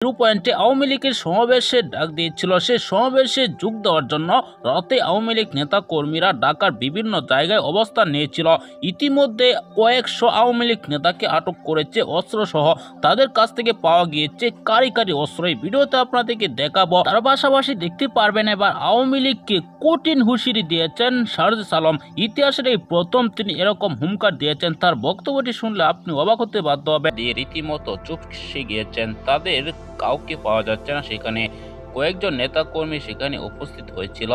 Zero পয়েন্টে আওয়ামী লীগের সমাবেশে ডাক দিয়েছিল। সে সমাবেশে যোগ দেওয়ার জন্য রাতে আওয়ামী লীগ নেতা কর্মীরা ঢাকার বিভিন্ন জায়গায় অবস্থান নিয়েছিল। ইতিমধ্যে কয়েকশো আওয়ামী লীগ নেতাকে আটক করেছে অস্ত্রসহ। তাদের কাছ থেকে পাওয়া গিয়েছে কারি কারি অস্ত্র। এই ভিডিওতে আপনাদেরকে দেখাবো। তার পাশাপাশি দেখতে পারবেন এবার আওয়ামী লীগকে কঠিন হুঁশিয়ারি দিয়েছেন সারজিস আলম। ইতিহাসের এই প্রথম তিনি এরকম হুমকার দিয়েছেন। তার বক্তব্যটি শুনলে আপনি অবাক হতে বাধ্য হবেন। রীতিমতো চুপসে গিয়েছেন, তাদের কাউকে পাওয়া যাচ্ছে না। সেখানে কয়েকজন নেতাকর্মী সেখানে উপস্থিত হয়েছিল।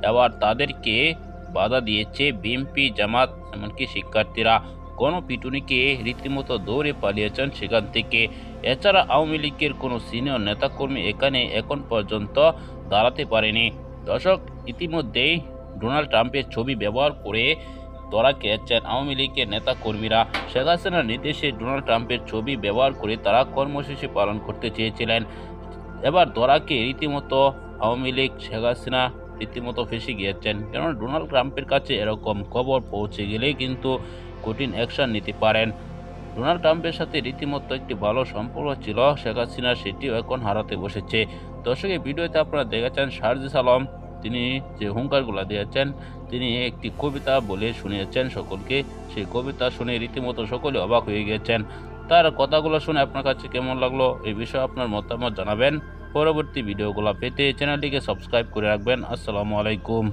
এবার তাদেরকে বাধা দিয়েছে বিএনপি, জামাত, এমনকি শিক্ষার্থীরা। গণপিটুনিকে রীতিমতো দৌড়ে পালিয়েছেন সেখান থেকে। এছাড়া আওয়ামী লীগের কোনো সিনিয়র নেতাকর্মী এখানে এখন পর্যন্ত দাঁড়াতে পারেনি। দর্শক, ইতিমধ্যেই ডোনাল্ড ট্রাম্পের ছবি ব্যবহার করে ধরা খেয়েছেন আওয়ামী লীগের নেতাকর্মীরা। শেখ হাসিনার নির্দেশে ডোনাল্ড ট্রাম্পের ছবি ব্যবহার করে তারা কর্মসূচি পালন করতে চেয়েছিলেন। এবার ধরাকে রীতিমতো আওয়ামী লীগ, শেখ হাসিনা রীতিমতো ফেঁসে গিয়েছেন। কেননা ডোনাল্ড ট্রাম্পের কাছে এরকম খবর পৌঁছে গেলে কিন্তু কঠিন অ্যাকশন নিতে পারেন। ডোনাল্ড ট্রাম্পের সাথে রীতিমতো একটি ভালো সম্পর্ক ছিল শেখ হাসিনা, সেটিও এখন হারাতে বসেছে। দর্শক, এই ভিডিওতে আপনারা দেখেছেন সারজিস আলম তিনি যে হুঙ্কারগুলো দিয়েছেন, তিনি একটি কবিতা বলে শুনিয়েছেন সকলকে। সেই কবিতা শুনে রীতিমতো সকলে অবাক হয়ে গিয়েছেন। তার কথাগুলো শুনে আপনার কাছে কেমন লাগলো এই বিষয়ে আপনার মতামত জানাবেন। পরবর্তী ভিডিওগুলো পেতে চ্যানেলটিকে সাবস্ক্রাইব করে রাখবেন। আসসালামু আলাইকুম।